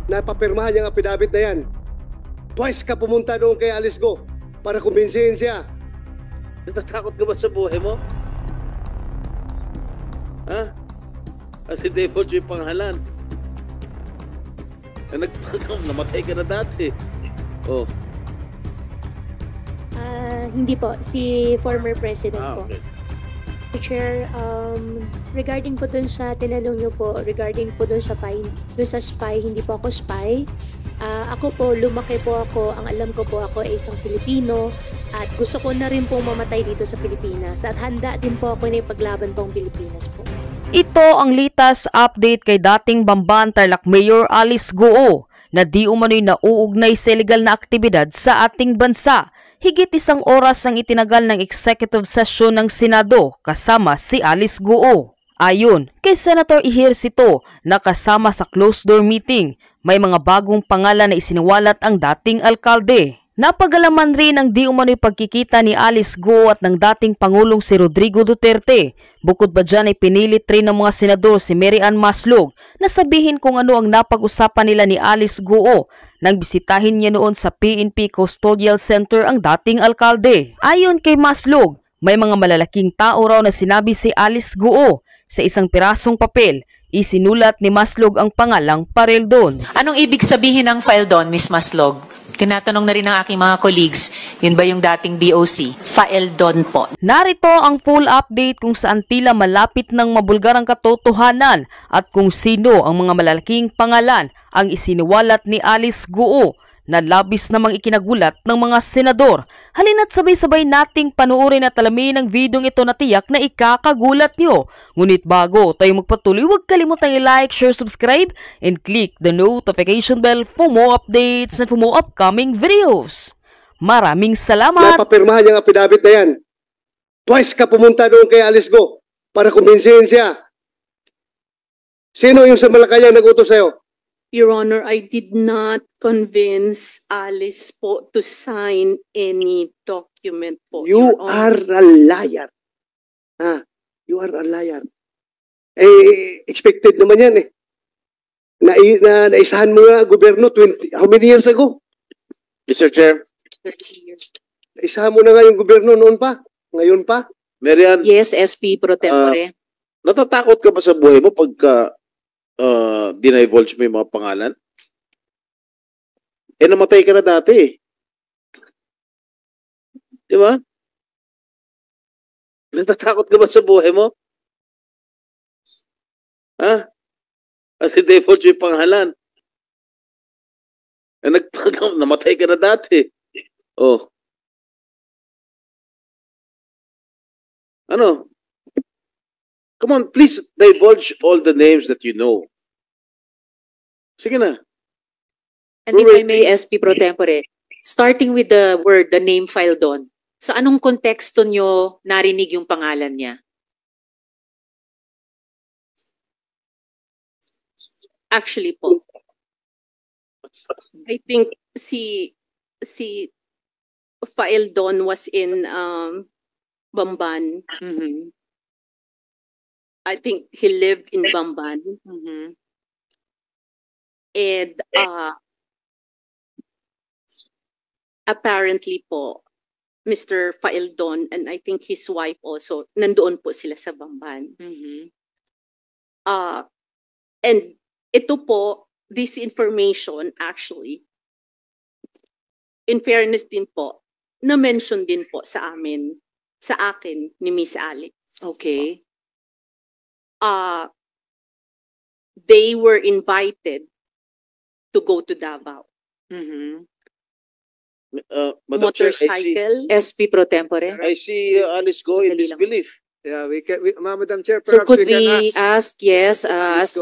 na papirmahan yung affidavit na yan. Twice ka pumunta doon kay Alice Go para kumbinsihin siya. Natatakot ka ba sa buhay mo? Ha? At i-default yung pangalan. Namatay ka na dati. Oh. Hindi po, si former president po. Okay. Chair, regarding po dun sa tinanong nyo po, regarding po dun sa spy, hindi po ako spy. Ako po, lumaki po ako, ang alam ko po ako ay isang Pilipino at gusto ko na rin po mamatay dito sa Pilipinas at handa din po ako na ipaglaban po ang Pilipinas po. Ito ang latest update kay dating Bamban Tarlac Mayor Alice Goo na di umano'y nauugnay sa illegal na aktibidad sa ating bansa. Higit isang oras ang itinagal ng executive session ng Senado kasama si Alice Goo. Ayon kay Senator Ejercito na kasama sa closed-door meeting, may mga bagong pangalan na isiniwalat ang dating alkalde. Napagalaman rin ang di umano'y pagkikita ni Alice Goo at ng dating Pangulong si Rodrigo Duterte. Bukod ba dyan ay pinilit rin ng mga senador si Mary Ann Maslog na sabihin kung ano ang napag-usapan nila ni Alice Goo nang bisitahin niya noon sa PNP Custodial Center ang dating alkalde. Ayon kay Maslog, may mga malalaking tao raw na sinabi si Alice Goo. Sa isang pirasong papel, isinulat ni Maslog ang pangalang Pareldon. Anong ibig sabihin ng file doon, Ms. Maslog? Tinatanong na rin ng aking mga colleagues, yun ba yung dating BOC? File doon po. Narito ang full update kung saan tila malapit ng mabulgar ang katotohanan at kung sino ang mga malalaking pangalan ang isiniwalat ni Alice Goo na labis namang ikinagulat ng mga senador. Halina't sabay-sabay nating panuorin at alamin ang videong ito na tiyak na ikakagulat nyo. Ngunit bago tayo magpatuloy, huwag kalimutang i-like, share, subscribe, and click the notification bell for more updates and for more upcoming videos. Maraming salamat! Napapirmahan yung affidavit na yan. Twice ka pumunta doon kay Alice Go para kumbinsihin siya. Sino yung sa Malacanang nag-utos sa'yo? Your Honor, I did not convince Alice po to sign any document po. You Your Honor. are a liar. You are a liar. Expected naman yan eh. Naisahan mo nga gobyerno how many years ago? Mr. Chair, 30 years. Naisahan mo na nga yung gobyerno noon pa. Ngayon pa. Mary Ann, Yes, SP pro tempore. natatakot ka ba sa buhay mo pagka dinivulge mo yung mga pangalan? Namatay ka na dati eh. Di ba? Natatakot ka ba sa buhay mo? Ha? At i-default yung pangalan. Namatay ka na dati. Oh. Ano? Come on, please divulge all the names that you know. Sige na. And if I may, SP pro tempore, starting with the word, the name file doon, sa anong konteksto nyo narinig yung pangalan niya? Actually po, I think si File Don was in Bamban. Mhm. I think he lived in Bamban. Mhm. And apparently po, Mr. Faeldon and I think his wife also, nandoon po sila sa Bamban. Mhm. And ito po, this information actually, in fairness din po, na-mention din po sa akin ni Miss Alex. Okay. They were invited to go to Davao. Mhm. Madam Chair, Motorcycle. SP pro tempore. I see Alice Go in Sandali lang. disbelief. Yeah, Madam Chair, So perhaps could we can we ask, yes, as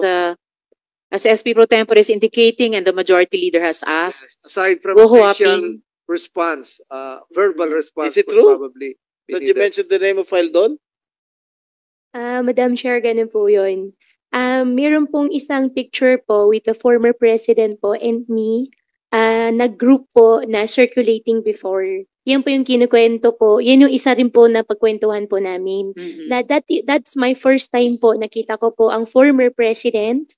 SP pro tempore is indicating and the majority leader has asked, aside from Go official response, verbal response Is it would true? probably be Don't you needed. mention the name of Faeldon? Madam Chair, ganun po yun. Meron pong isang picture po with the former president po and me na group po na circulating before. Yan po yung kinukwento po. Yan yung isa rin po na pagkwentuhan po namin. Mhm. That's my first time po nakita ko po ang former president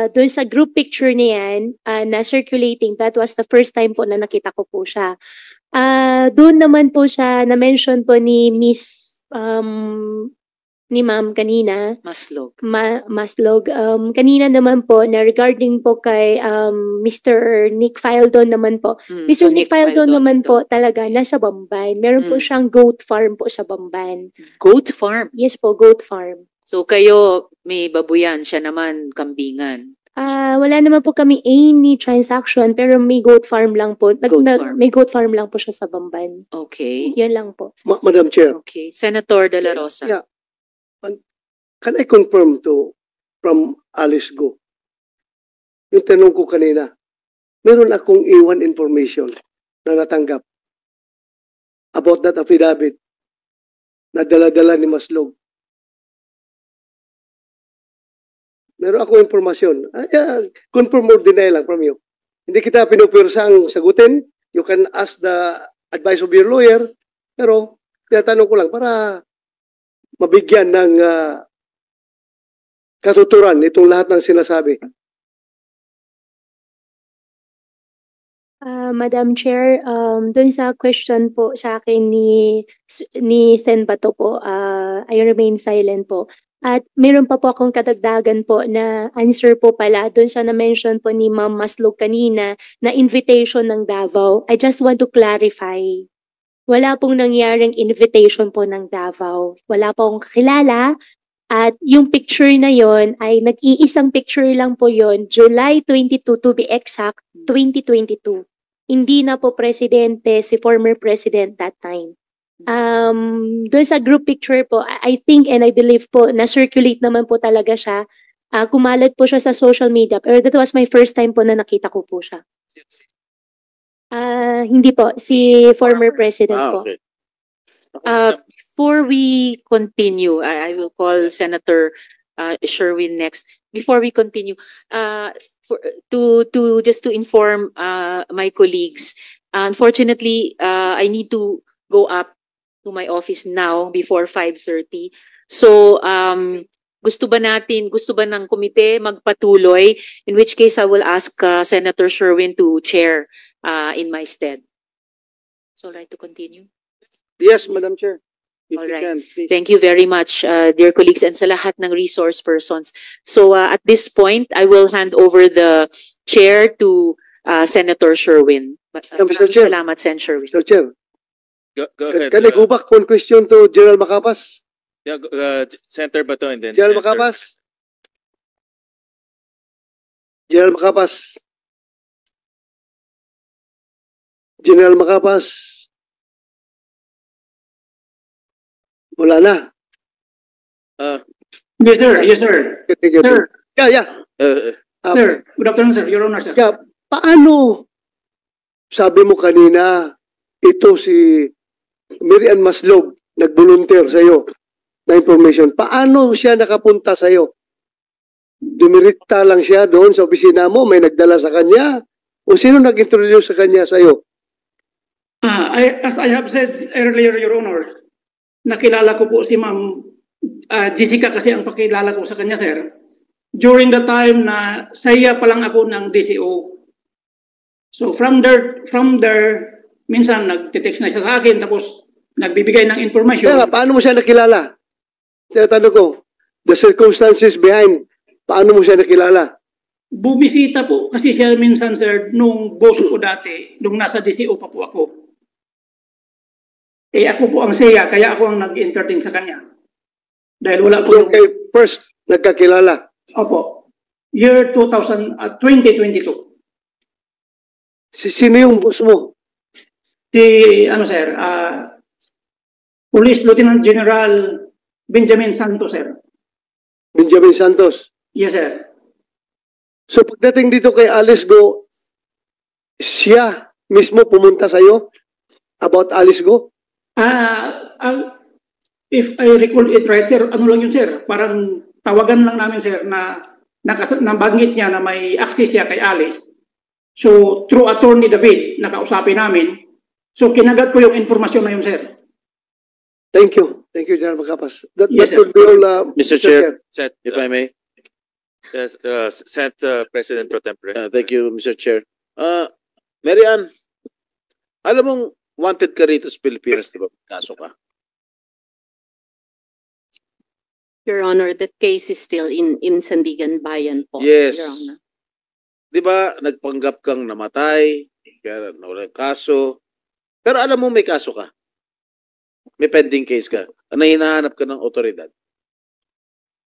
Doon sa group picture niyan na circulating, that was the first time po na nakita ko po siya. Doon naman po siya na-mention po ni ni ma'am kanina, Maslog. Maslog. Kanina naman po na regarding po kay Mr. Nick Fildon naman po. Mr. Nick Fildon naman po talaga nasa Bamban. Meron po siyang goat farm po sa Bamban. Goat farm. Yes po, goat farm. So kayo may babuyan, siya naman kambingan. Wala naman po kami any transaction pero may goat farm lang po. May goat farm lang po siya sa Bamban. Okay. Yan lang po. Madam Chair. Okay. Senator De La Rosa. Yeah. Can I confirm from Alice Go? Yung tanong ko kanina, meron akong iwan information na natanggap about that affidavit na dala-dala ni Maslog. Meron akong informasyon. Confirm or deny lang from you. Hindi kita pinupirsang sagutin. You can ask the advice of your lawyer. Pero, tinatanong ko lang para mabigyan ng katuturan itong lahat ng sinasabi. Madam Chair, dun sa question po sa akin ni Sen Bato po, I remain silent po. At meron pa po akong kadagdagan po na answer po pala dun sa na-mention po ni Ma'am Maslog kanina na invitation ng Davao. I just want to clarify. Wala pong nangyaring invitation po ng Davao. Wala pong kakilala. At yung picture na yon ay nag-iisang picture lang po yon, July 22 to be exact, 2022. Hindi na po presidente si former president that time. Doon sa group picture po, I think and I believe po na circulate naman po talaga siya. Kumalat po siya sa social media. Pero that was my first time po na nakita ko po siya. Hindi po, si former president po. Okay. Before we continue, I will call Senator Sherwin next. Before we continue, just to inform my colleagues, unfortunately, I need to go up to my office now before 5:30. So, gusto ba ng komite magpatuloy? In which case, I will ask Senator Sherwin to chair in my stead. So, right to continue? Yes, Madam Chair. If All you right. can, please. Thank you very much, dear colleagues, and sa lahat ng resource persons. So at this point, I will hand over the chair to Senator Sherwin. Mr. Chair. Salamat, Sen. Sherwin. Mr. Chair, Go ahead. can I go back one question to General Macapas? Yeah, Senator Bato and then General Senator- Macapas? General Macapas? General Macapas? Wala na. Yes, sir. Yes, sir. Sir. Yeah. Sir, good afternoon, sir. Your Honor, sir. Yeah, paano sabi mo kanina ito si Miriam Maslog nag-volunteer sa iyo na information. Paano siya nakapunta sa iyo? Dumirekta lang siya doon sa opisina mo, may nagdala sa kanya o sino nag-introduce sa kanya sa iyo? As I have said earlier, Your Honor, nakilala ko po si Ma'am Jessica kasi ang pakilala ko sa kanya, sir. During the time na saya pa lang ako ng DCO. So from there, minsan nagtitext na siya sa akin tapos nagbibigay ng information. Kaya nga, paano mo siya nakilala? Tinatanong ko, the circumstances behind, paano mo siya nakilala? Bumisita po kasi siya minsan, sir, nung boss ko dati, nung nasa DCO pa po ako. Ako po ang saya, kaya ako ang nag-entertain sa kanya. Dahil wala po Kung kayo first nagkakilala? Opo. Year 2022. Sino yung boss mo? Si, sir, Police Lieutenant General Benjamin Santos, sir. Benjamin Santos. Yes, sir. So pagdating dito kay Alice Go, siya mismo pumunta sa iyo about Alice Go? If I recall it right, sir, ano lang yun, sir? Parang tawagan lang namin, sir, na nabanggit niya na may access siya kay Alice. So, through Attorney David, nakausapin namin. So, kinagat ko yung informasyon na yun, sir. Thank you. Thank you, General Macapas. That Yes, sir. would be all, Mr. Chair, if I may. Yes, Senate President Pro Tempore. Thank you, Mr. Chair. Mary Ann, alam mong wanted ka rito sa Pilipinas, di ba? Kaso ka. Your Honor, that case is still in Sandigan Bayan po. Yes. Your Honor. Di ba, nagpanggap kang namatay, kaya nawala kaso. Pero alam mo may kaso ka. May pending case ka. Na hinahanap ka ng otoridad.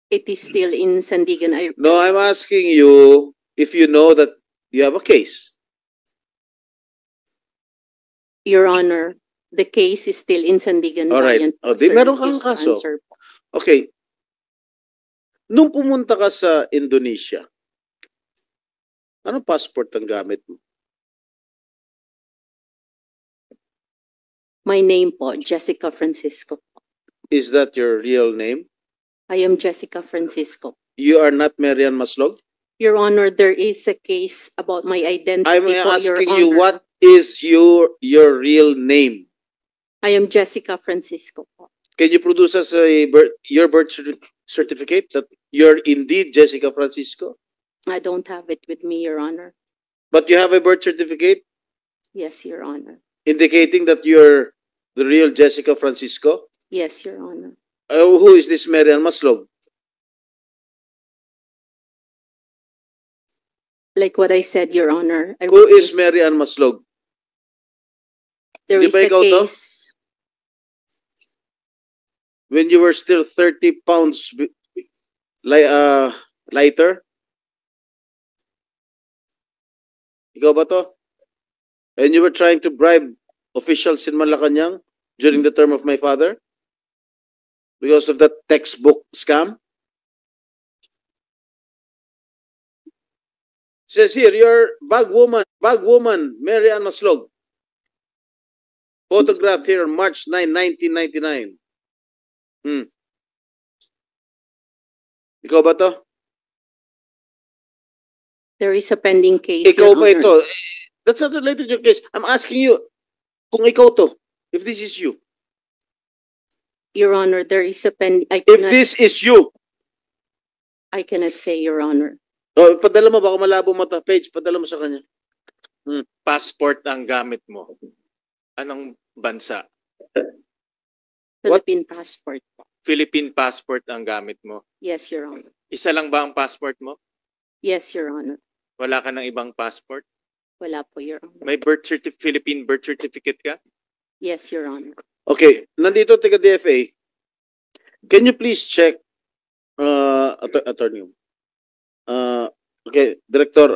It is still in Sandigan. No, I'm asking you if you know that you have a case. Your Honor, the case is still in Sandigan All right. Bayan. O, po, di sir. meron kang Refuse to kaso. answer po. Okay. Nung pumunta ka sa Indonesia, anong passport ang gamit mo? My name po, Jessica Francisco. Is that your real name? I am Jessica Francisco. You are not Marian Maslog? Your Honor, there is a case about my identity I'm po, Your asking you, Honor. what is your real name? I am Jessica Francisco po. Can you produce us your birth certificate that you're indeed Jessica Francisco? I don't have it with me, Your Honor. But you have a birth certificate Yes, Your Honor. indicating that you're the real Jessica Francisco? Yes, Your Honor. Who is this Marian Maslog? Like what I said, Your Honor. I Who is refuse- Marian Maslog? There Di is ba a ikaw to? case. When you were still 30 pounds lighter? Ikaw ba to? And you were trying to bribe officials in Malacanang during the term of my father? Because of that textbook scam? Says here, you're bag woman, Mary Ann Maslog. Photographed here on March 9, 1999. Ikaw ba to? There is a pending case, Ikaw Your ba Honor. ito? That's not related to your case. I'm asking you kung ikaw to. If this is you. Your Honor, there is a pending. If this is you. I cannot say, Your Honor. Oh, padala mo, baka malabo mata. Page, padala mo sa kanya. Passport ang gamit mo. Anong bansa? Philippine passport po. Philippine passport ang gamit mo. Yes, Your Honor. Isa lang ba ang passport mo? Yes, Your Honor. Wala ka ng ibang passport? Wala po, Your Honor. May Philippine birth certificate ka? Yes, Your Honor. Okay, nandito taga DFA. Can you please check attorney? Okay, Director,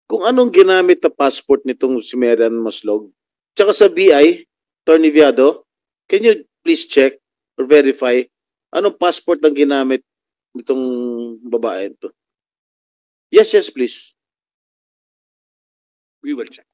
kung anong ginamit na passport nitong si Marian Maslog? Tsaka sa BI, Attorney Viado, can you please check or verify anong passport ang ginamit nitong babae ito? Yes, please. We will check.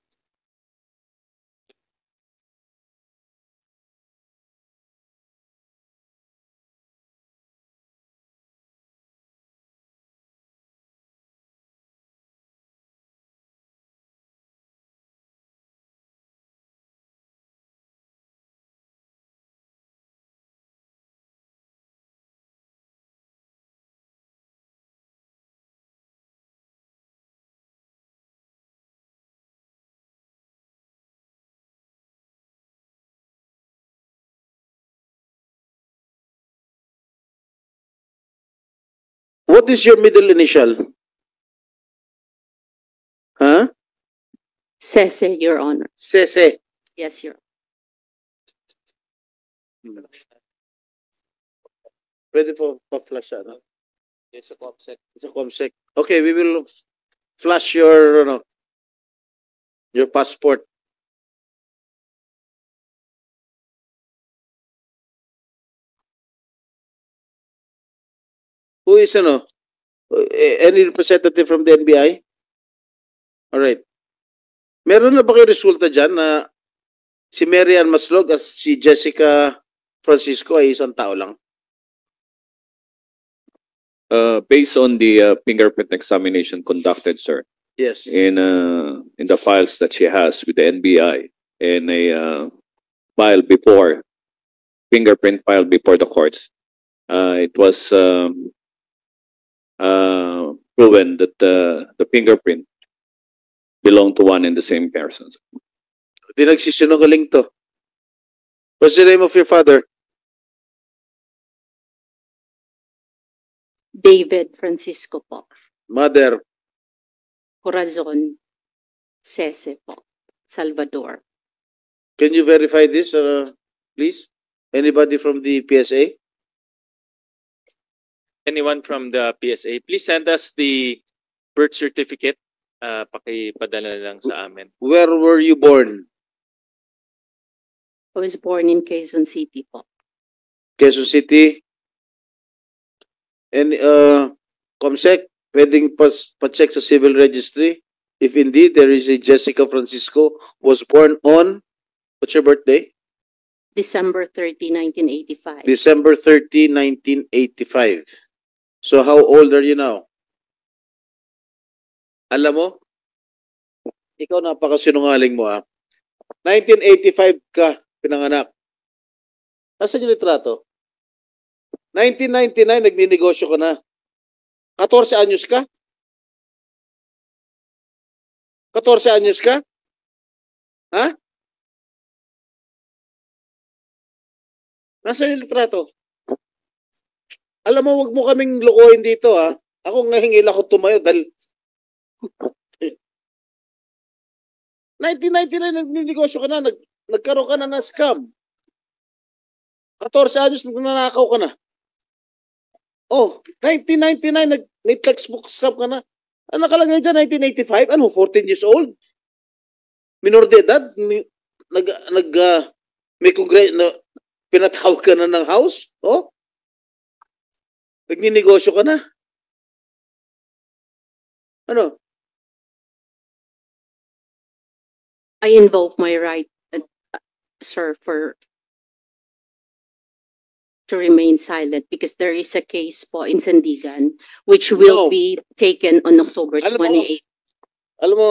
What is your middle initial? Huh? Sese, Your Honor. Sese. Yes, Your Pwede po pa-flash ano? Yes, a ComSec. It's a ComSec. Okay, we will flash your your passport. Who is any representative from the NBI? All right. Meron na ba kayo resulta dyan na si Marian Maslog at si Jessica Francisco ay isang tao lang? Based on the fingerprint examination conducted, sir, Yes. in the files that she has with the NBI and a file before fingerprint file before the courts, it was proven that the fingerprint belonged to one and the same person. Di nagsisinungaling to. What's the name of your father? David Francisco po. Mother? Corazon Cese po. Salvador. Can you verify this, please? Anybody from the PSA? Anyone from the PSA, please send us the birth certificate. Pakipadala lang sa amin. Where were you born? I was born in Quezon City po. Quezon City? And Comsec, pwedeng pa-check sa civil registry if indeed there is a Jessica Francisco was born on, what's your birthday? December 30, 1985. December 30, 1985. So how old are you now? Alam mo, ikaw napakasinungaling mo 1985 ka pinanganak. Nasaan yung litrato? 1999, nagninegosyo ka na. 14 anyos ka? 14 anyos ka? Ha? Nasaan yung litrato? Alam mo, wag mo kaming lokohin dito Ako ngahingil ako tumayo dahil 1999, nagninegosyo ka na, nagkaroon ka na ng scam. 14 anyos, nanakaw ka na. Oh, 1999, nag-textbook scam ka na. Ano nakalagay dyan, 1985? Ano, 14 years old? Minor de edad? May pinatawag ka na ng house? Oh? Nagninegosyo ka na? Ano? I invoke my right, sir, to remain silent because there is a case po in Sandigan which will No. be taken on October Alam mo, 28. Alam mo,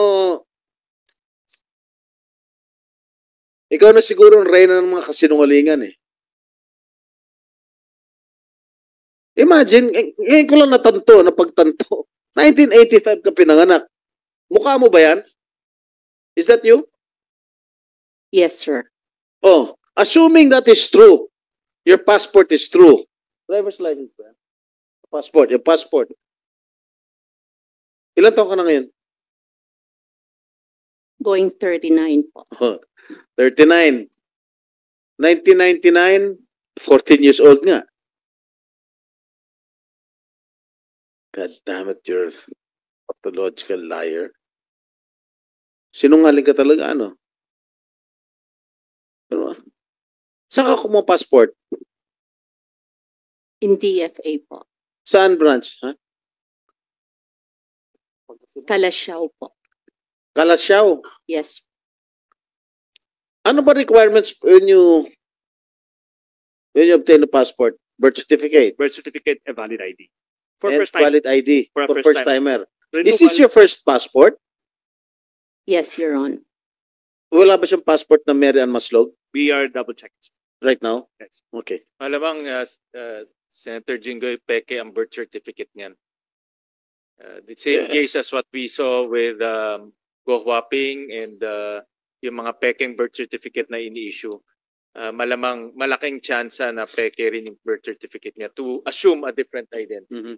ikaw na siguro ang reyna ng mga kasinungalingan Imagine, ngayon ko lang napagtanto. 1985 ka pinanganak. Mukha mo ba yan? Is that you? Yes, sir. Oh, assuming that is true, your passport is true. Driver's license ba? Passport, your passport. Ilan taon ka na ngayon? Going 39 po. 39. 1999, 14 years old nga. God damn it, you're a pathological liar. Sinungaling ka talaga, ano? Saan ka kumuha passport? In DFA po. Saan branch? Ha? Kalasyaw po. Kalasyaw. Yes. Ano ba requirements when you obtain a passport? Birth certificate Birth certificate and valid ID. For and first time. valid ID For a for first first timer. Is Renewal- this your first passport? Yes, Your Honor. Wala ba siyang passport na Mary Ann Maslog We are double checked. right now? Yes. Okay. Malamang Senator Jinggoy peke ang birth certificate niyan. The same Yeah. case as what we saw with Go Huaping and yung mga pekeng birth certificate na ini-issue. Malamang malaking tsansa na peke rin yung birth certificate niya to assume a different identity. Mhm.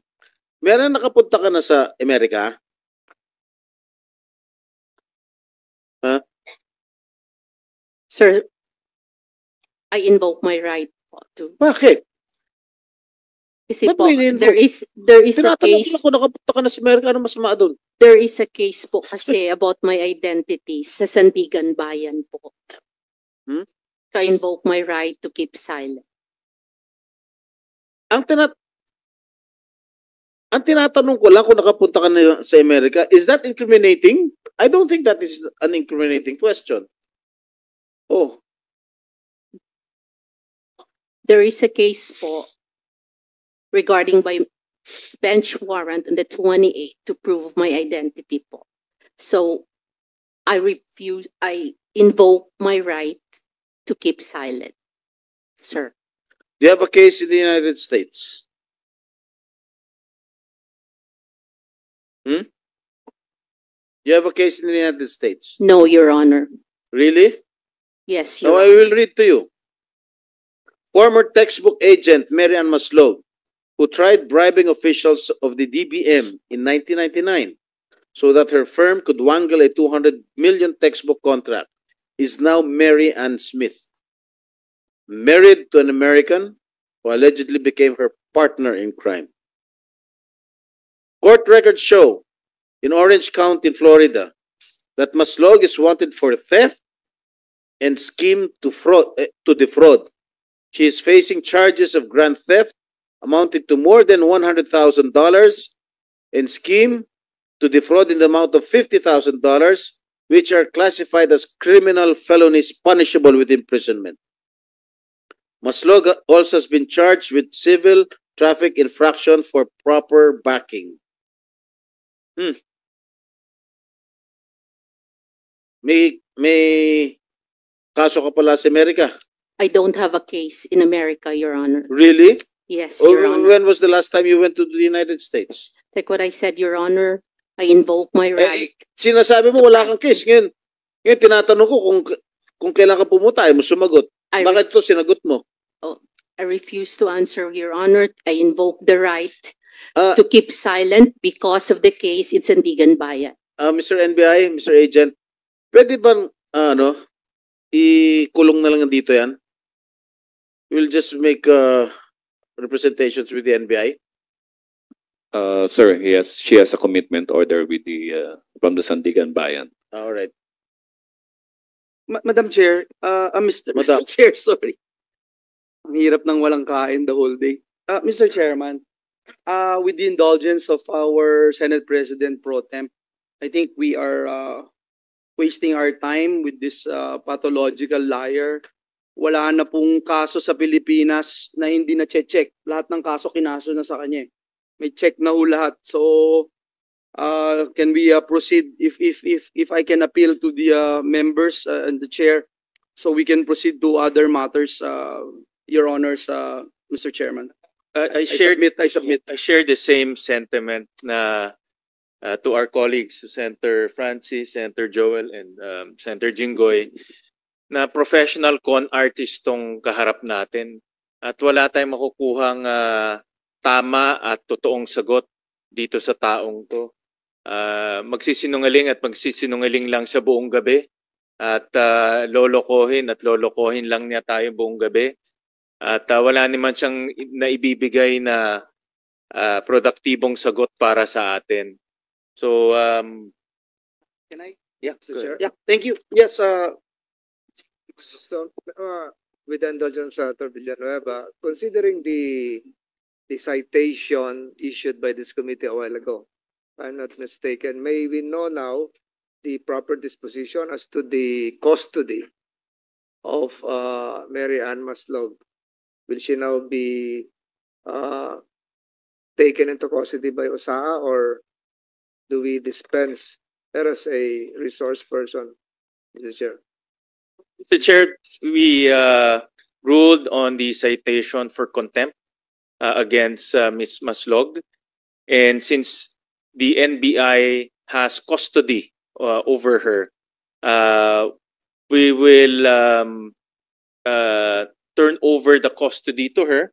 Meron nakapunta ka na sa Amerika? Sir, I invoke my right po to Bakit? kasi Ba't po mo in-invoke? there is a Tinatanong case ko nakapunta ka na sa Amerika, ano masama doon? there is a case po kasi about my identity sa Sandigan Bayan po. Hmm? So I invoke my right to keep silent. Ang tinatanong ko lang kung nakapunta ka na sa Amerika, is that incriminating? I don't think that is an incriminating question. Oh, There is a case po regarding by bench warrant on the 28th to prove my identity po. So I invoke my right to keep silent, sir. do you have a case in the United States? You have a case in the United States. No, Your Honor. Really? Yes, Now Your I Honor. will read to you. Former textbook agent Mary Ann Maslog, who tried bribing officials of the DBM in 1999 so that her firm could wangle a 200 million textbook contract, is now Mary Ann Smith, married to an American who allegedly became her partner in crime. Court records show in Orange County, Florida, that Maslog is wanted for theft and scheme to defraud. She is facing charges of grand theft amounting to more than $100,000 and scheme to defraud in the amount of $50,000, which are classified as criminal felonies punishable with imprisonment. Maslog also has been charged with civil traffic infraction for proper backing. May kaso ka pala sa Amerika. I don't have a case in America, Your Honor. Really? Yes, Your Honor. When was the last time you went to the United States? Like what I said, Your Honor, I invoke my right. Sinasabi mo wala kang case. Ngayon tinatanong ko kung kailan ka pumunta, ay mo sumagot. I Bakit ito sinagot mo? I refuse to answer, Your Honor. I invoke the right Ah. to keep silent because of the case in Sandigan Bayan. Mr. NBI, Mr. Agent, pwede bang, ikulong na lang dito yan? We'll just make representations with the NBI. Sir, she has a commitment order with the from the Sandigan Bayan. All right. Madam Chair, Mr. Chair, sorry. Ang hirap ng walang kain the whole day. Mr. Chairman, with the indulgence of our Senate President Pro Temp, I think we are wasting our time with this pathological liar. Wala na pong kaso sa Pilipinas na hindi na check. Lahat ng kaso kinaso na sa kanya. May check na ho lahat. So, can we proceed if I can appeal to the members and the chair so we can proceed to other matters, Your Honors, Mr. Chairman. I submit. I share the same sentiment na to our colleagues, Senator Francis, Senator Joel, and Senator Jinggoy, na professional con artist tong kaharap natin at wala tayong makukuhang tama at totoong sagot dito sa taong to. Magsisinungaling lang sa buong gabi at lolokohin lang niya tayo buong gabi at wala naman siyang naibibigay na produktibong sagot para sa atin. So Can I? yeah, Mr. go Chair? ahead. Yeah, thank you. Yes, so, with the indulgence of Senator Villanueva, considering the citation issued by this committee a while ago, if I'm not mistaken, may we know now the proper disposition as to the custody of Mary Ann Maslog? Will she now be taken into custody by OSAA, or do we dispense her as a resource person, Mr. Chair? Mr. Chair, we ruled on the citation for contempt against Ms. Maslog. And since the NBI has custody over her, we will turn over the custody to her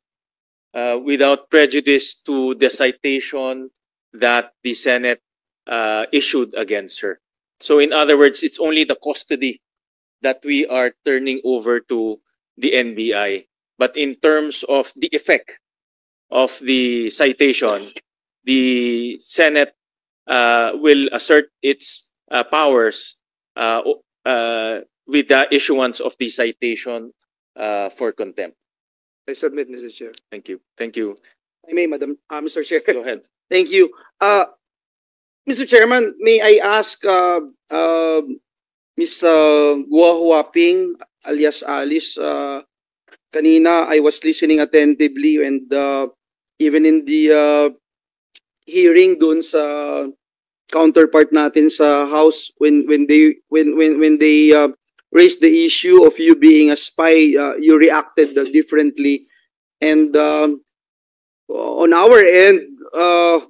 without prejudice to the citation that the Senate issued against her. So in other words, it's only the custody that we are turning over to the NBI. But in terms of the effect of the citation, the Senate will assert its powers with the issuance of the citation for contempt. I submit, Mr. Chair. Thank you. Thank you. I may, Madam, Mr. Chair. Go ahead. Thank you. Mr. Chairman, may I ask Ms. Guo Huaping, alias Alice, kanina I was listening attentively and even in the hearing dun sa counterpart natin sa House when they raised the issue of you being a spy, you reacted differently. And on our end,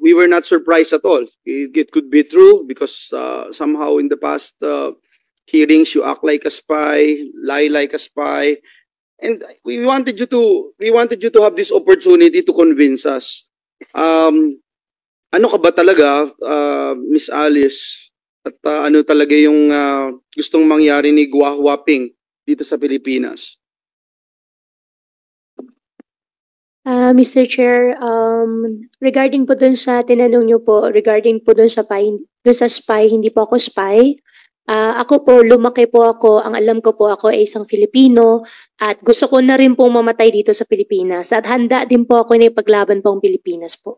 we were not surprised at all. It could be true because somehow in the past hearings you act like a spy, lie like a spy, and we wanted you to have this opportunity to convince us. Ano ka ba talaga, Miss Alice? At ano talaga yung gustong mangyari ni Gua Huaping dito sa Pilipinas? Mr. Chair, regarding po dun sa tinanong niyo po, regarding po dun sa spy, hindi po ako spy. Ako po, lumaki po ako, ang alam ko po ako ay isang Filipino at gusto ko na rin po mamatay dito sa Pilipinas at handa din po ako na ipaglaban po ang Pilipinas po.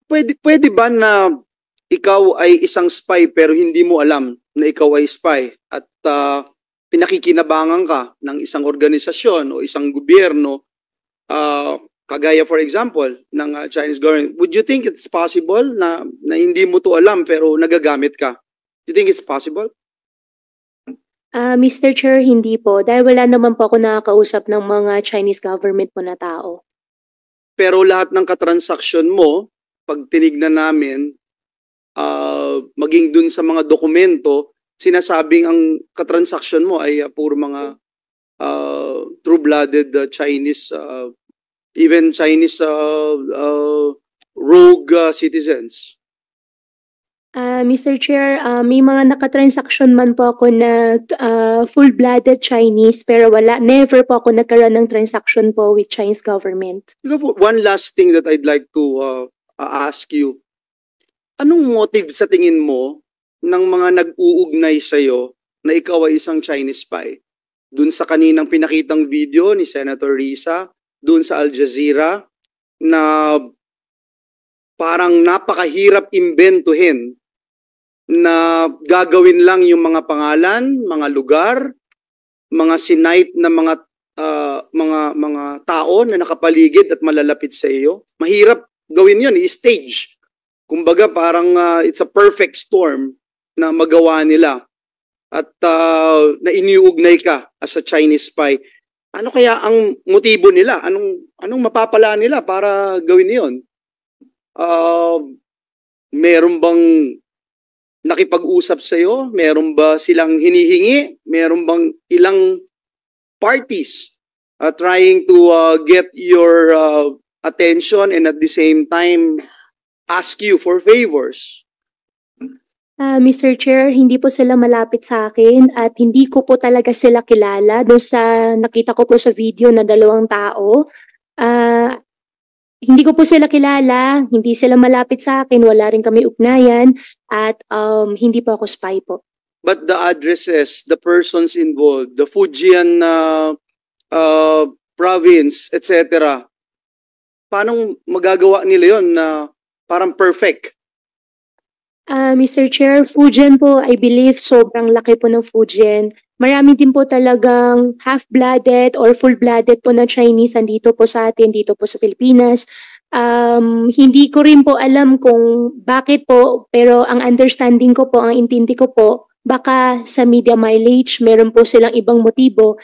Pwede ba na ikaw ay isang spy pero hindi mo alam na ikaw ay spy at pinakikinabangan ka ng isang organisasyon o isang gobyerno, kagaya for example ng Chinese government? Would you think it's possible na hindi mo to alam pero nagagamit ka? Do you think it's possible? Mr. Chair, hindi po. Dahil wala naman po ako nakakausap ng mga Chinese government po na tao. Pero lahat ng katransaksyon mo, pag tinignan namin, maging dun sa mga dokumento, sinasabing ang katransaksyon mo ay puro mga true-blooded Chinese, even Chinese rogue citizens. Mr. Chair, may mga nakatransaksyon man po ako na full-blooded Chinese pero never po ako nagkaroon ng transaction po with Chinese government. One last thing that I'd like to ask you. Anong motive sa tingin mo ng mga nag-uugnay sa'yo na ikaw ay isang Chinese spy? Doon sa kaninang pinakitang video ni Senator Risa, doon sa Al Jazeera, na parang napakahirap imbentuhin na gagawin lang yung mga pangalan, mga lugar, mga sinight na mga tao na nakapaligid at malalapit sa iyo. Mahirap gawin yun, i-stage. Kumbaga parang it's a perfect storm na magawa nila at na iniuugnay ka as a Chinese spy. Ano kaya ang motibo nila? Anong mapapala nila para gawin yun? Meron bang nakipag-usap sa iyo? Meron ba silang hinihingi? Meron bang ilang parties trying to get your attention and at the same time ask you for favors? Mr. Chair, hindi po sila malapit sa akin at hindi ko po talaga sila kilala. Doon sa nakita ko po sa video na 2 tao, hindi ko po sila kilala, hindi sila malapit sa akin, wala rin kami ugnayan at hindi po ako spy po. But the addresses, the persons involved, the Fujian province, etc., paano magagawa nila yun na parang perfect? Mr. Chair, Fujian po, I believe sobrang laki po ng Fujian. Marami din po talagang half-blooded or full-blooded po na Chinese andito po sa atin, dito po sa Pilipinas. Hindi ko rin po alam kung bakit po, pero ang understanding ko po, ang intindi ko po, baka sa media mileage, meron po silang ibang motibo.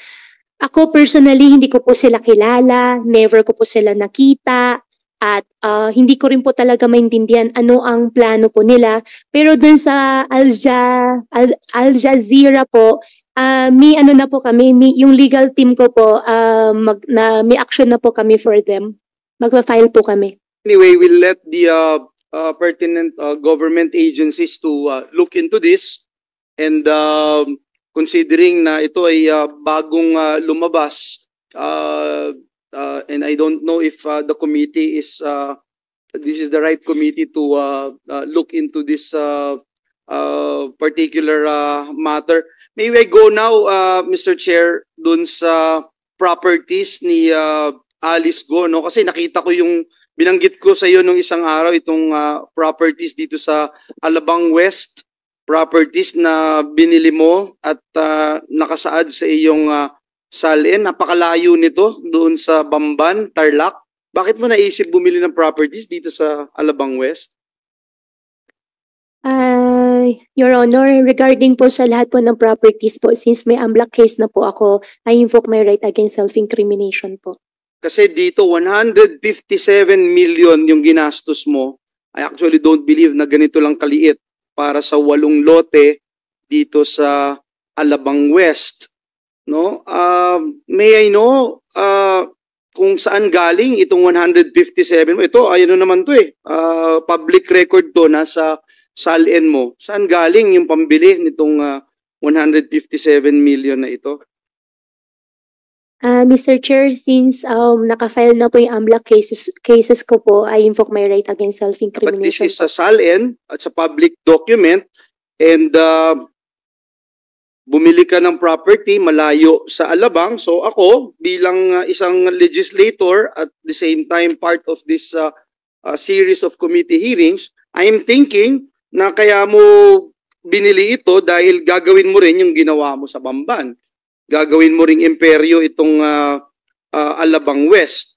Ako personally, hindi ko po sila kilala, never ko po sila nakita, at hindi ko rin po talaga maintindihan ano ang plano po nila. Pero dun sa Al Jazeera po, may ano na po kami, yung legal team ko po, may action na po kami for them. Magpa-file po kami. Anyway, we'll let the pertinent government agencies to look into this. And considering na ito ay bagong lumabas, and I don't know if the committee is this is the right committee to look into this particular matter. May I go now, Mr. Chair, dun sa properties ni Alice Go, no? Kasi nakita ko yung binanggit ko sa iyo nung isang araw itong properties dito sa Alabang West, properties na binili mo at nakasaad sa iyong salin. Napakalayo nito doon sa Bamban, Tarlac. Bakit mo naisip bumili ng properties dito sa Alabang West? Your Honor, regarding po sa lahat po ng properties po, since may AMLAC case na po ako, I invoke my right against self-incrimination po. Kasi dito 157 million yung ginastos mo I actually don't believe na ganito lang kaliit para sa 8 lote dito sa Alabang West. No? May I know kung saan galing itong 157 mo? Ito, ayun naman to eh. Public record to, nasa SALN mo. Saan galing yung pambili nitong 157 million na ito? Mr. Chair, since naka-file na po yung AMLAC cases ko po, I invoke my right against But this self-incrimination is po. sa SALN at sa public document and bumili ka ng property malayo sa Alabang. So ako bilang isang legislator at the same time part of this series of committee hearings, I am thinking na kaya mo binili ito dahil gagawin mo rin yung ginawa mo sa Bamban. Gagawin mo ring imperyo itong Alabang West.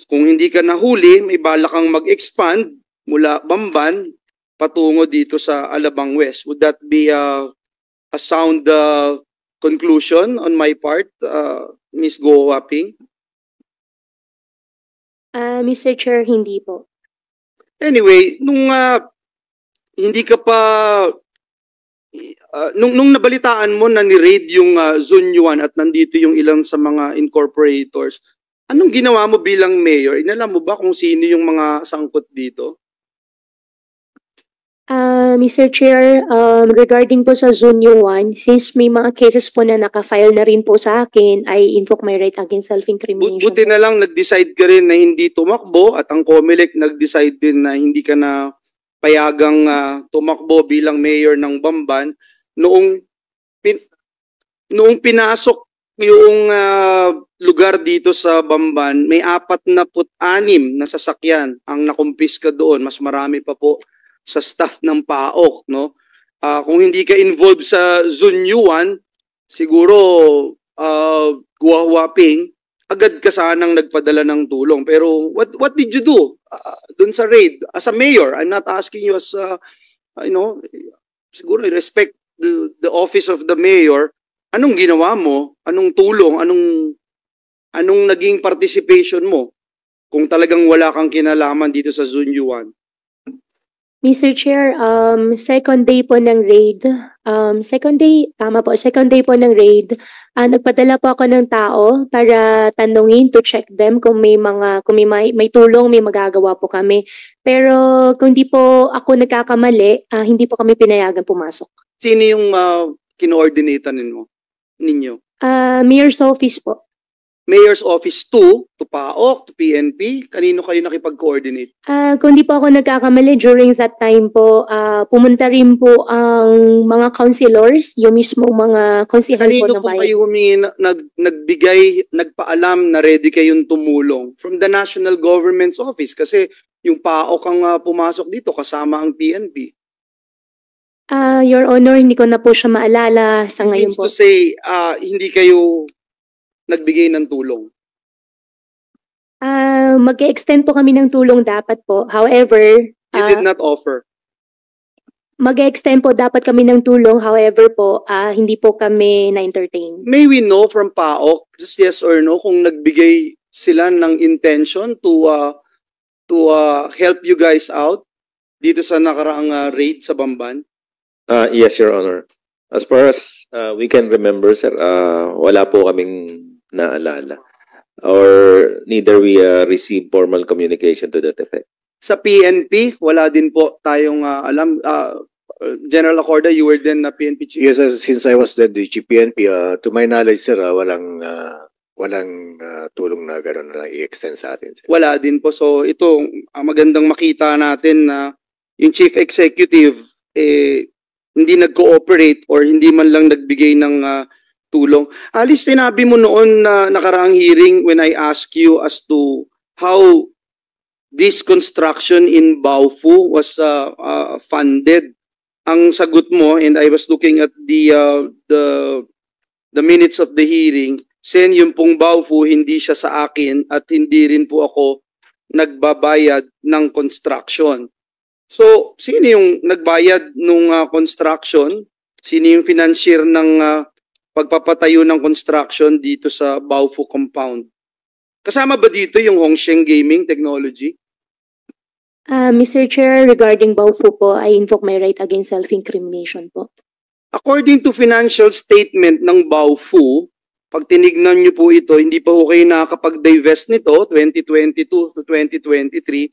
Kung hindi ka nahuli, may bala kang mag-expand mula Bamban patungo dito sa Alabang West. Would that be a sound conclusion on my part, Ms. Go Waping? Mr. Chair, hindi po. Anyway, nung hindi ka pa nung nabalitaan mo na ni-raid yung Zone 1 at nandito yung ilang sa mga incorporators, anong ginawa mo bilang mayor? Inalam mo ba kung sino yung mga sangkot dito? Mr. Chair, regarding po sa Zone 1, since may mga cases po na naka-file na rin po sa akin, I invoke my right against self-incrimination. Buti na lang nag-decide ka rin na hindi tumakbo at ang COMELEC nag-decide din na hindi ka na payagang tumakbo bilang mayor ng Bamban. Noong pinasok yung lugar dito sa Bamban, may 46 na sasakyan ang nakumpiska doon. Mas marami pa po sa staff ng PAOK, no? Kung hindi ka involved sa Zone 1, siguro Guwaping, agad ka sanang nagpadala ng tulong. Pero what did you do dun sa raid as a mayor? I'm not asking you as siguro respect the office of the mayor. Anong ginawa mo? Anong tulong? Anong naging participation mo? Kung talagang wala kang kinalaman dito sa Zone 1. Mr. Chair, second day po ng raid, second day po ng raid, nagpadala po ako ng tao para tanungin, to check them kung may tulong, may magagawa po kami. Pero kung di po ako nagkakamali, hindi po kami pinayagan pumasok. Sino yung kino-ordinate ninyo? Mayor's office po. Mayor's office to PAOK, to PNP? Kanino kayo nakipag-coordinate? Kung di po ako nagkakamali, during that time po, pumunta rin po ang mga councilors, yung mismo mga konsehal po Kanino ng po bayan. kayo nagpaalam na ready kayong tumulong? From the National Government's Office, kasi yung PAOK ang pumasok dito kasama ang PNP. Your Honor, hindi ko na po siya maalala sa ngayon Means po. to say, hindi kayo nagbigay ng tulong. Mag-extend po kami ng tulong dapat po. However, You did not offer. mag-extend po dapat kami ng tulong. However po, hindi po kami na-entertain. May we know from PAOK, just yes or no, kung nagbigay sila ng intention to help you guys out dito sa nakaraang raid sa Bamban? Yes, Your Honor. As far as we can remember, sir, wala po kaming naalala. Or neither we receive formal communication to that effect. Sa PNP, wala din po tayong alam. General Acorda, you were then PNP chief? Yes, since I was the DG PNP, to my knowledge, sir, walang tulong na gano'n na i-extend sa atin. Sir. Wala din po. So ito, magandang makita natin na yung chief executive hindi nag-cooperate or hindi man lang nagbigay ng tulong. Alice, sinabi mo noon na nakaraang hearing when I asked you as to how this construction in Baofu was funded. Ang sagot mo, and I was looking at the minutes of the hearing, Sen, yung pong Baofu, hindi siya sa akin at hindi rin po ako nagbabayad ng construction. So, sino yung nagbayad nung construction? Sino yung financier ng pagpapatayo ng construction dito sa Baofu compound? Kasama ba dito yung Hongsheng Gaming Technology? Mr. Chair, regarding Baofu po, I invoke my right against self-incrimination po. According to financial statement ng Baofu, pag tinignan niyo po ito, hindi pa ho kayo nakakapag-divest nito, 2022 to 2023.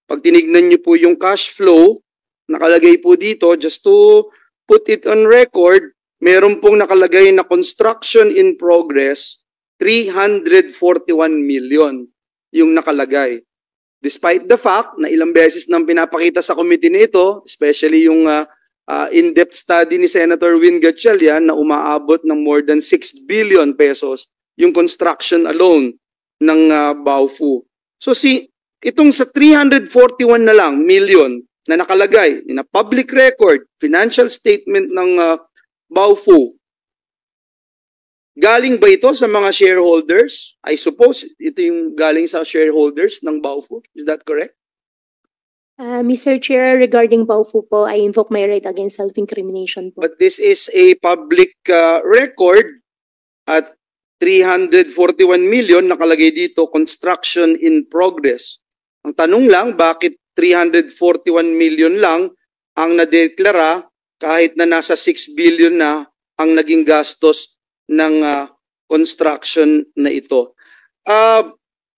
Pag tinignan niyo po yung cash flow, nakalagay po dito, just to put it on record, meron pong nakalagay na construction in progress, 341 million yung nakalagay. Despite the fact na ilang beses nang pinapakita sa committee nito, especially yung in-depth study ni Senator Win Gatchalian na umaabot ng more than 6 billion pesos yung construction alone ng Baofu. So itong sa 341 na lang million na nakalagay na public record, financial statement ng Baofu, galing ba ito sa mga shareholders? I suppose ito yung galing sa shareholders ng Baofu. Is that correct? Mr. Chair, regarding Baofu po, I invoke my right against self-incrimination po. But this is a public record at 341 million nakalagay dito, construction in progress. Ang tanong lang, bakit 341 million lang ang nadeklara kahit na nasa 6 billion na ang naging gastos ng construction na ito.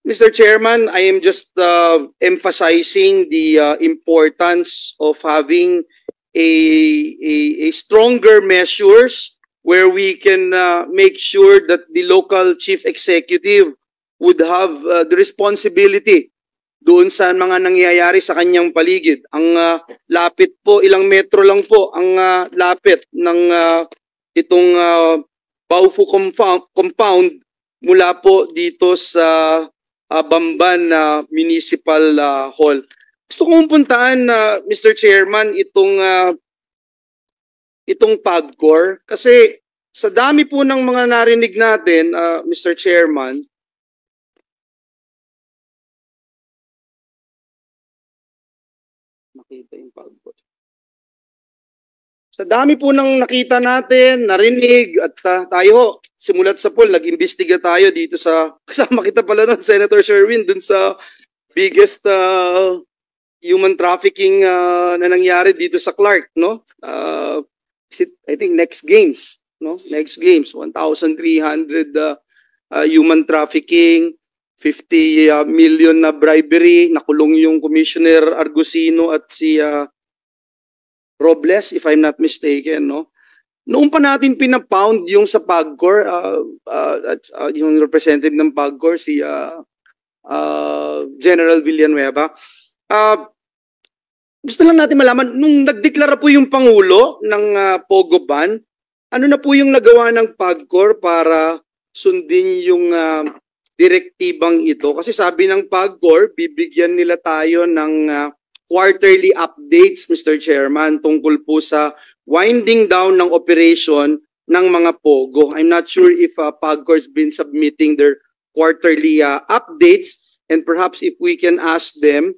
Mr. Chairman, I am just emphasizing the importance of having a stronger measures where we can make sure that the local chief executive would have the responsibility doon sa mga nangyayari sa kanyang paligid. Ang lapit po, ilang metro lang po ang lapit ng itong Baofu compound mula po dito sa Bamban Municipal Hall. Gusto kong puntaan Mr. Chairman itong PAGCOR kasi sa dami po ng mga narinig natin Mr. Chairman, makita yung PAGCOR. Sa dami po ng nakita natin, narinig, at tayo ho, simulat sa pool, nag-imbestiga tayo dito sa, kasama kita pala nun, Senator Sherwin, dun sa biggest human trafficking na nangyari dito sa Clark, no? I think next games, no? Next games, 1,300 human trafficking, 50 million na bribery, nakulong yung Commissioner Argusino at si Robles, if I'm not mistaken, no? Noong pa natin pinapound yung sa PAGCOR, yung representative ng PAGCOR, si General Villanueva, gusto lang natin malaman, nung nagdeklara po yung Pangulo ng Pogo Ban, ano na po yung nagawa ng PAGCOR para sundin yung direktibang ito? Kasi sabi ng PAGCOR, bibigyan nila tayo ng quarterly updates, Mr. Chairman, tungkol po sa winding down ng operation ng mga POGO. I'm not sure if PAGCOR's been submitting their quarterly updates, and perhaps if we can ask them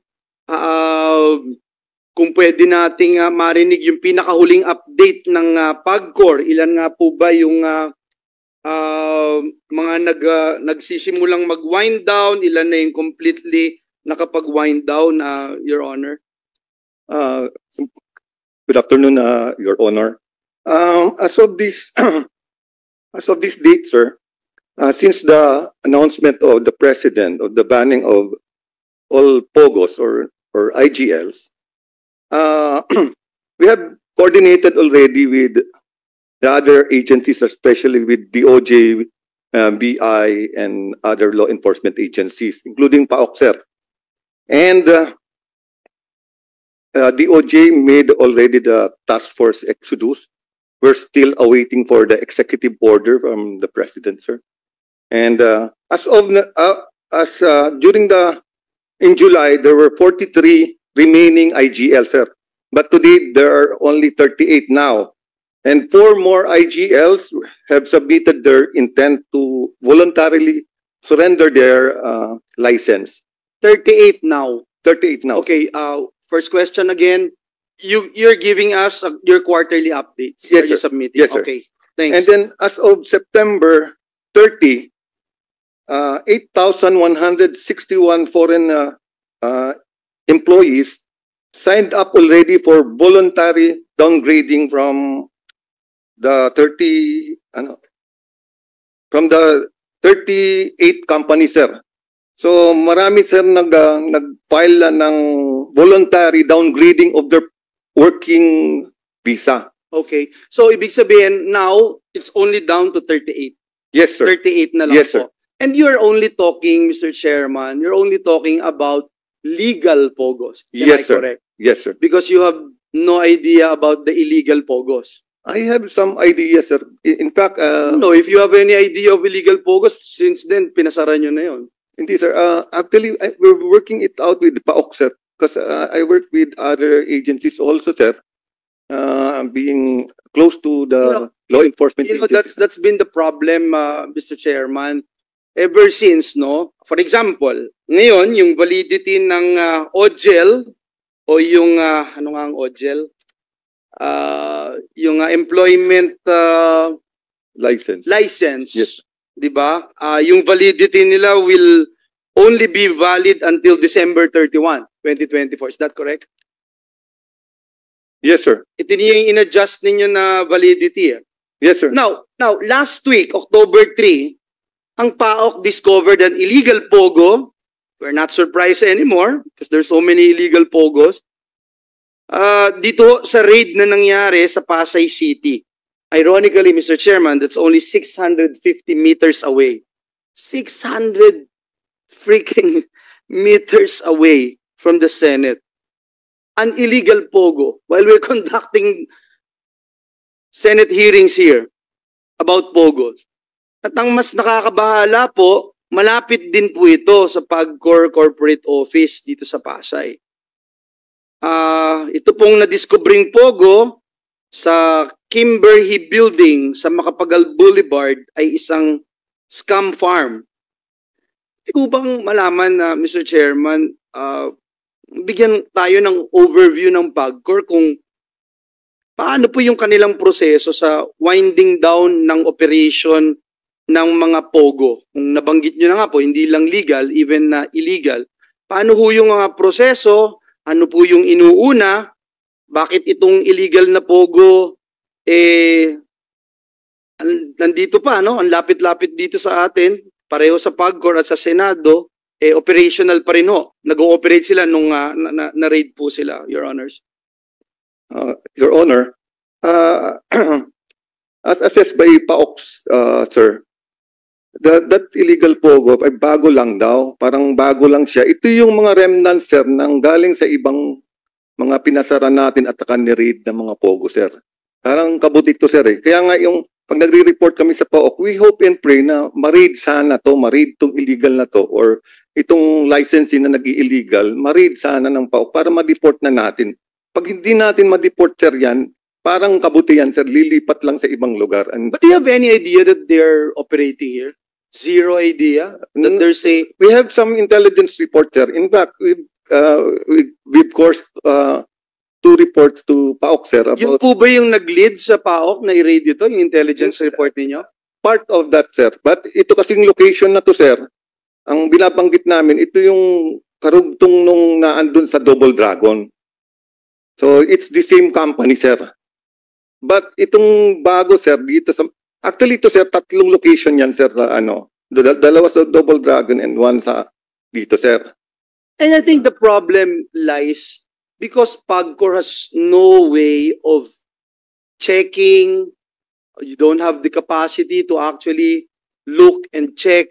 kung pwede nating marinig yung pinakahuling update ng PAGCOR. Ilan nga po ba yung mga nagsisimulang mag-wind down, ilan na yung completely nakapag-wind down, Your Honor? Good afternoon, Your Honor. As of this date, sir, since the announcement of the President of the banning of all POGOs or IGLs, we have coordinated already with the other agencies, especially with DOJ, BI, and other law enforcement agencies, including PAOK. And DOJ made already the task force exodus. We're still awaiting for the executive order from the President, sir. And in July, there were 43 remaining IGL, sir. But today, there are only 38 now. And 4 more IGLs have submitted their intent to voluntarily surrender their license. 38 now. 38 now. Okay, first question again. You're giving us your quarterly updates. Yes, Are you sir. submitting? Yes, sir. Okay, thanks. And then as of September 30, 8,161 foreign employees signed up already for voluntary downgrading from the 38 companies, sir. So marami, sir, nag-file ng voluntary downgrading of their working visa. Okay. So, ibig sabihin, now, it's only down to 38. Yes, sir. 38 na lang Yes, po. sir. And you're only talking, Mr. Chairman, you're only talking about legal pogos. Am I Yes, sir. correct? Yes, sir. Because you have no idea about the illegal pogos. I have some ideas, sir. In fact, No, if you have any idea of illegal pogos, since then, pinasara nyo na yun. hindi, sir. Actually, we're working it out with PAOK, sir. Because I work with other agencies also, sir. Being close to the law enforcement agencies. That's been the problem, Mr. Chairman, ever since, no? For example, ngayon, yung validity ng OGEL o yung, ano nga ang OGEL? Yung employment license. Yes. Di ba? Yung validity nila will only be valid until December 31, 2024. Is that correct? Yes, sir. Ito yung in-adjust ninyo na validity. Yes, sir. Now, last week, October 3, ang PAOK discovered an illegal pogo. We're not surprised anymore because there's so many illegal pogos. Dito sa raid na nangyari sa Pasay City. Ironically, Mr. Chairman, that's only 650 meters away. 600 freaking meters away from the Senate. An illegal pogo while we're conducting Senate hearings here about pogos. At ang mas nakakabahala po, malapit din po ito sa PAGCOR Corporate Office dito sa Pasay. Ito pong na-discovering pogo sa Kimberly Building sa Macapagal Boulevard ay isang scam farm. Hindi ko bang malaman na, Mr. Chairman, bigyan tayo ng overview ng PAGCOR kung paano po yung kanilang proseso sa winding down ng operation ng mga pogo. Kung nabanggit nyo na nga po, hindi lang legal, even na illegal. Paano po yung mga proseso? Ano po yung inuuna? Bakit itong illegal na pogo nandito pa, no? Ang lapit-lapit dito sa atin, pareho sa PAGCOR at sa Senado, operational pa rin ho. Nag-ooperate sila nung na-raid po sila, Your Honors. Your Honor, as assessed by PAOK, sir, that illegal pogo ay bago lang daw. Parang bago lang siya. Ito yung mga remnants, sir, nang galing sa ibang mga pinasara natin at saka ni-raid ng mga pogo, sir. Parang kabuti ito, sir. Kaya nga yung pag nagre-report kami sa PAOK, we hope and pray na ma-raid sana to, ma-raid itong illegal na to, or itong licensing na nag-illegal, ma-raid sana ng PAOK para ma-deport na natin. Pag hindi natin ma-deport, sir, yan, parang kabuti yan, sir, lilipat lang sa ibang lugar. And But do you have any idea that they're operating here? Zero idea that there's a... we have some intelligence report, sir. In fact, we've coursed 2 reports to PAOK, sir. Yung po ba yung nag-lead sa PAOK na i-raid ito, yung intelligence report ninyo? Part of that, sir. But ito kasing location na to, sir, ang binabanggit namin, ito yung karugtong nung naandun sa Double Dragon. So, it's the same company, sir. But itong bago, sir, dito sa... Actually, ito, sir, 3 location yan, sir, sa ano. Dalawa sa Double Dragon and 1 sa dito, sir. And I think the problem lies because PAGCOR has no way of checking. You don't have the capacity to actually look and check.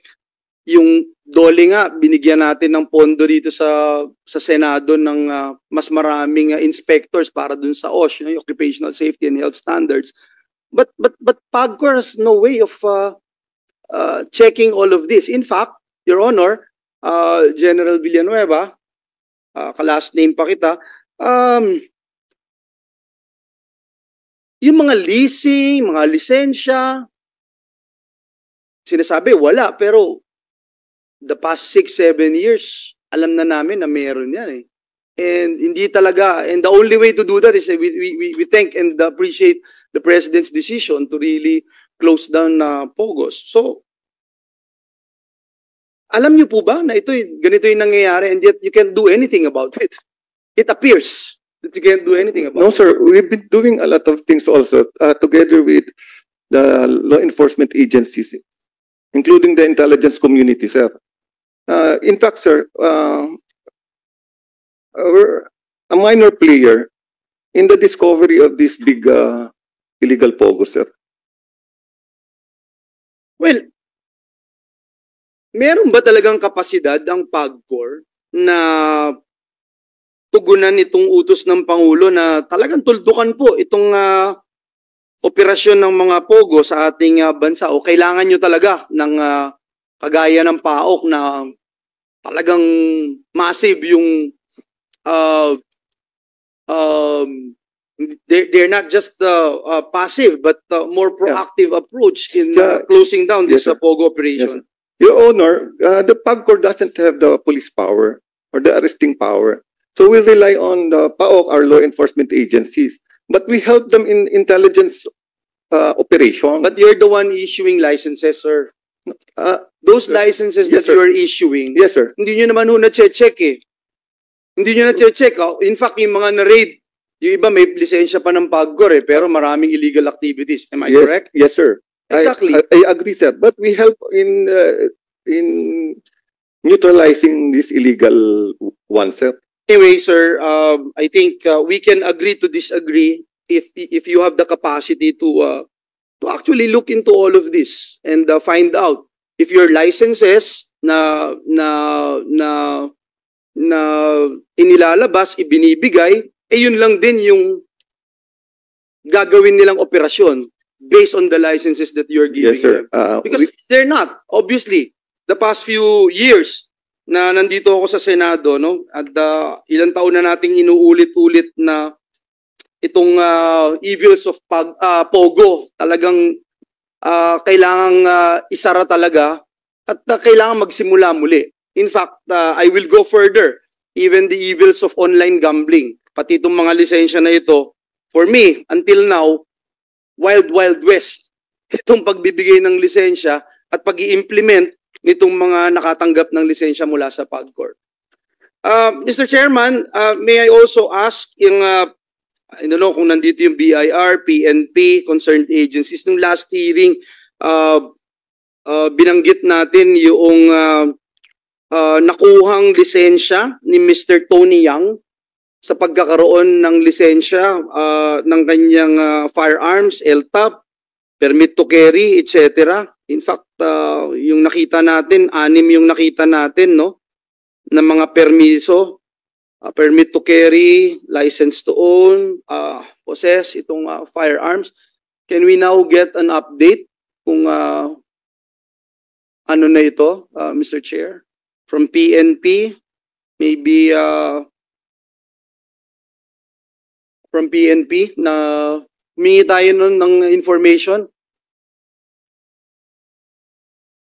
Yung DOLE nga, binigyan natin ng pondo dito sa Senado ng mas maraming inspectors para dun sa OSH, yung Occupational Safety and Health Standards. But PAGCOR has no way of checking all of this. In fact, Your Honor, General Villanueva, ka-last name pa kita, yung mga leasing, mga lisensya, sinasabi wala, pero the past 6-7 years, alam na namin na meron yan eh. And hindi talaga, and the only way to do that is we thank and appreciate the President's decision to really close down POGOs. So, alam niyo po ba na ganito yung nangyayari and yet you can't do anything about it? it appears that you can't do anything about No, it. sir. We've been doing a lot of things also together with the law enforcement agencies, including the intelligence community, sir. In fact, sir, we're a minor player in the discovery of this big illegal pogo, sir. Well, meron ba talagang kapasidad ang PAGCOR na tugunan itong utos ng Pangulo na talagang tuldukan po itong operasyon ng mga pogo sa ating bansa, o kailangan nyo talaga ng kagaya ng PAOK na talagang massive yung they're not just passive but more proactive approach in closing down this pogo operation? Your Honor, the PAGCOR doesn't have the police power or the arresting power. So we rely on the PAOK, our law enforcement agencies. But we help them in intelligence operation. But you're the one issuing licenses, sir. Those licenses Yes, that sir. you are issuing, Yes, sir. hindi nyo naman na-check eh. Hindi nyo na-check. In fact, yung mga na-raid, yung iba may lisensya pa ng PAGCOR eh, pero maraming illegal activities. Am I Yes, correct? Yes, sir. Exactly. I agree, sir. But we help in neutralizing this illegal one, sir. Anyway, sir, I think we can agree to disagree if you have the capacity to actually look into all of this and find out if your licenses na inilalabas, ibinibigay, yun lang din yung gagawin nilang operasyon based on the licenses that you're giving Yes, sir. them. Because they're not, obviously. The past few years na nandito ako sa Senado, no? At ilang taon na nating inuulit-ulit na itong evils of Pogo talagang kailangang isara talaga at kailangan magsimula muli. In fact, I will go further. Even the evils of online gambling, pati itong mga lisensya na ito, for me, until now, wild west. Itong pagbibigay ng lisensya at pag-i-implement nitong mga nakatanggap ng lisensya mula sa PAGCOR. Mr. Chairman, may I also ask yung I don't know kung nandito yung BIR, PNP, concerned agencies. Nung last hearing, binanggit natin yung nakuhang lisensya ni Mr. Tony Yang sa pagkakaroon ng lisensya ng kanyang firearms, LTAP, permit to carry, etc. In fact, yung nakita natin, 6 yung nakita natin, no? Na mga permiso, permit to carry, license to own, possess itong firearms. Can we now get an update kung ano na ito, Mr. Chair? From PNP, maybe from PNP na humingi tayo nun ng information.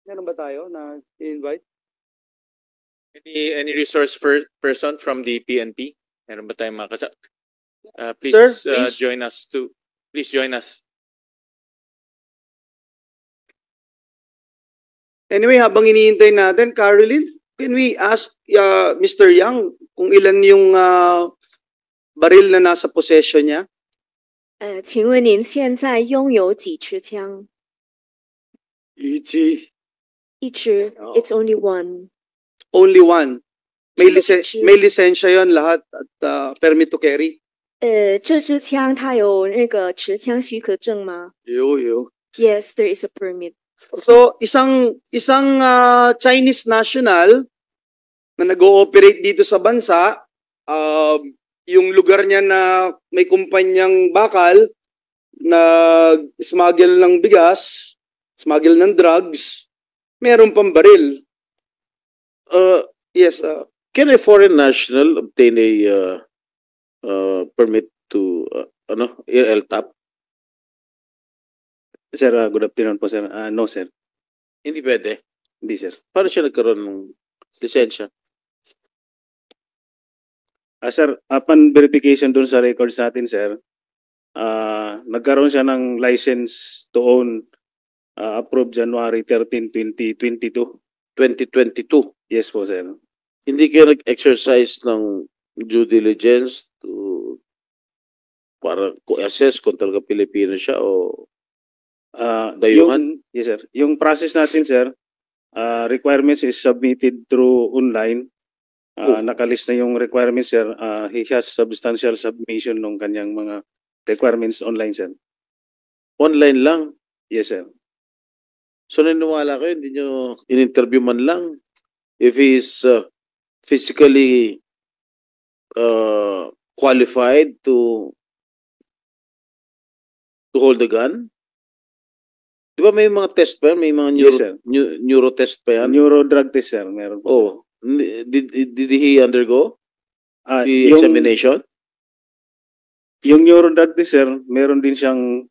Meron ba tayo na invite? Any resource person from the PNP? Meron ba tayong mga please, Sir, please. join us too. Please join us. Anyway, habang iniintay natin, Caroline, can we ask Mr. Yang kung ilan yung baril na nasa possession niya? 请问您现在拥有几支枪？一支。一支 ，It's only one. Only one. May lisensya yon lahat at permit to carry? 这支枪它有那个持枪许可证吗 有。 ？Yes, there is a permit. So, isang Chinese national na nag-ooperate dito sa bansa, yung lugar niya na may kumpanyang bakal, nag-smuggle ng bigas, smuggle ng drugs, meron pang baril. Yes. Can a foreign national obtain a permit to LTAP? Sir, good afternoon po, sir. No, sir. Hindi pwede. Hindi, sir. Paano siya nagkaroon ng lisensya? Sir, upon verification dun sa records natin, sir, nagkaroon siya ng license to own approved January 13, 2022. 2022? Yes po, sir. Hindi kayo nag-exercise ng due diligence to para assess kung talaga Pilipino siya o dayuhan? Yes, sir. Yung process natin, sir, requirements is submitted through online. Nakalist na yung requirements, sir. He has substantial submission ng kanyang mga requirements online, sir. Online lang? Yes, sir. So naniniwala kayo, hindi nyo in-interview man lang if he is physically qualified to hold the gun? Di ba may mga test pa yan? May mga Yes, sir. neuro test pa yan? Neuro drug test, sir. Meron po, sir. Oh, did he undergo the yung- examination? Yung neuro drug test, sir, meron din siyang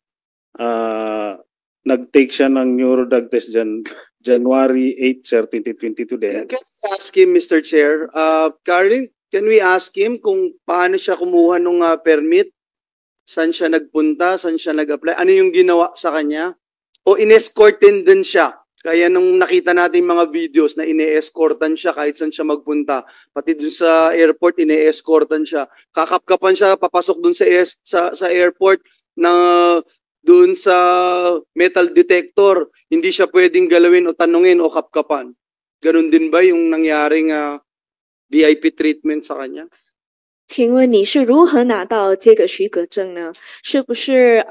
nag-take siya ng neuro drug test dyan, January 8, sir, 2022 din. Can we ask him, Mr. Chair? Caroline, can we ask him kung paano siya kumuha ng permit? Saan siya nagpunta? Saan siya nag-apply? Ano yung ginawa sa kanya? O in-escortin din siya? Kaya nung nakita natin mga videos na ine-escortan siya kahit saan siya magpunta, pati dun sa airport ine-escortan siya. Kakapkapan siya papasok dun sa airport na dun sa metal detector. Hindi siya pwedeng galawin o tanungin o kapkapan. Ganun din ba yung nangyaring VIP treatment sa kanya? 请问你是如何拿到这个许可证呢？是不是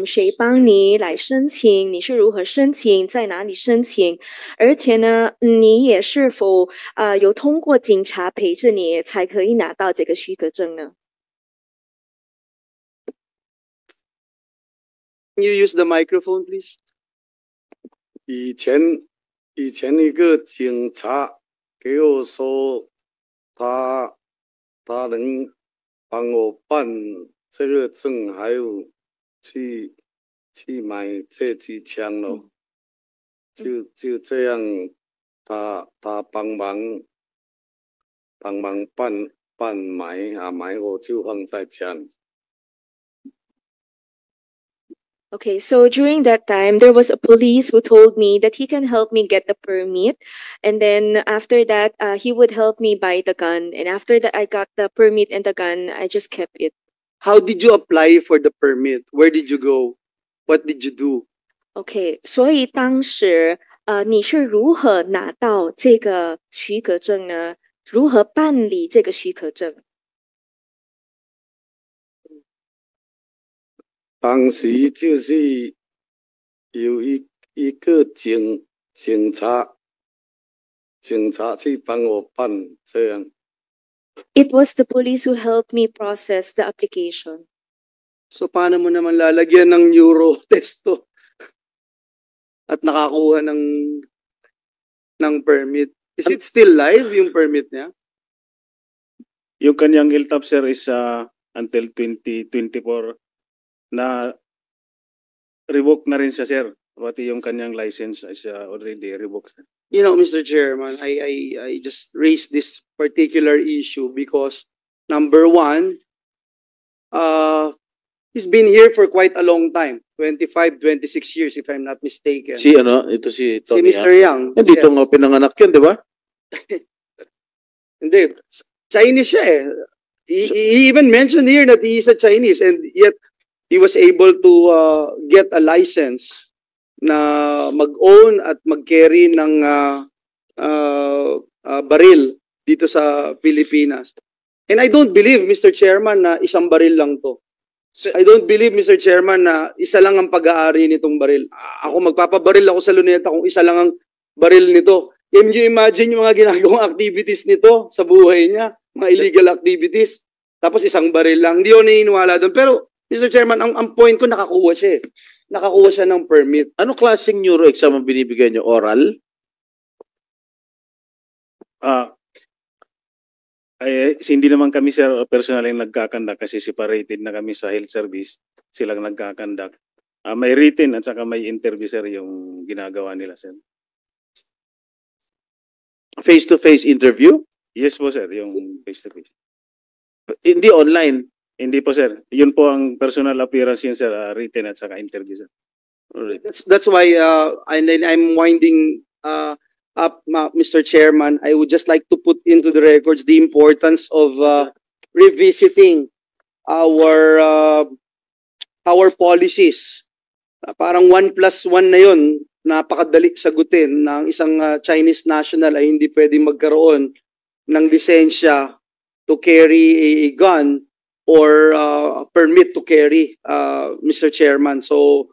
谁帮你来申请？你是如何申请？在哪里申请？而且呢，你也是否有通过警察陪着你才可以拿到这个许可证呢？ Can you use the microphone, please? 以前一个警察给我说，他能帮我办这个证，还有去买这支枪咯，就这样，他帮忙买我就放在家里。 Okay, so during that time, there was a police who told me that he can help me get the permit. And then after that, he would help me buy the gun. And after that, I got the permit and the gun, I just kept it. How did you apply for the permit? Where did you go? What did you do? Okay, 所以当时你是如何拿到这个许可证呢？如何办理这个许可证？ 当时就是有一个警察去帮我办这样。 It was the police who helped me process the application. So paano mo naman lalagyan ng neuro test to? At nakakuha ng permit. Is it still live yung permit niya? Yung kanyang LTAP, sir, is until 2024 na revoke na rin siya, sir. Pati yung kanyang license is already revoked, sir. You know, Mr. Chairman, I just raised this particular issue because number one, he's been here for quite a long time. 25, 26 years if I'm not mistaken. Si ito si Tony. Si Mr. Yang. Dito Yes. nga pinanganak yun, di ba? Hindi. Chinese siya eh. He even mentioned here that he is a Chinese and yet he was able to get a license na mag-own at mag-carry ng baril dito sa Pilipinas. And I don't believe, Mr. Chairman, na isang baril lang to. I don't believe, Mr. Chairman, na isa lang ang pag-aari nitong baril. Ako magpapabaril ako sa Luneta kung isa lang ang baril nito. Can you imagine yung mga ginagawang activities nito sa buhay niya? Mga illegal activities. Tapos isang baril lang. Hindi ako naniniwala doon. Pero, Mr. Chairman, ang point ko, nakakuha siya eh. Nakakuha siya ng permit. Ano klaseng neuro exam ang binibigay niyo? Oral? Hindi naman kami, sir, personal yung nagkakandak kasi separated na kami sa health service. Silang nagkakandak. May written at saka may interview, sir, yung ginagawa nila, sir. Face-to-face interview? Yes po, sir, yung face-to-face. Hindi online? Hindi po, sir. Yun po ang personal appearance yun, sir, written at saka interview, sir. That's why I'm winding up, Mr. Chairman. I would just like to put into the records the importance of revisiting our policies. Parang 1+1 na yun, napakadali sagutin ng isang Chinese national ay hindi pwedeng magkaroon ng lisensya to carry a gun or permit to carry, Mr. Chairman. So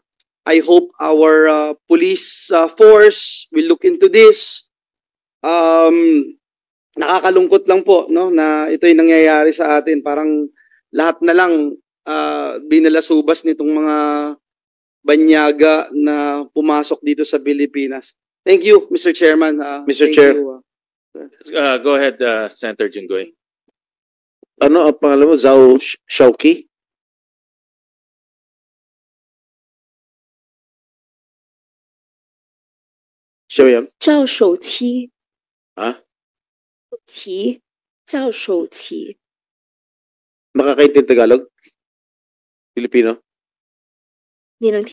I hope our police force will look into this. Nakakalungkot lang po, no, na ito'y nangyayari sa atin. Parang lahat na lang binalasubas nitong mga banyaga na pumasok dito sa Pilipinas. Thank you, Mr. Chairman. Mr. Thank Chair. you, Go ahead, Senator Jinggoy. Ano ang pangalan mo? Zhao Shaoqi? Siya yan? 赵守期， Ha? 齐，赵守齐， Makakaintindi Tagalog? Filipino? 你能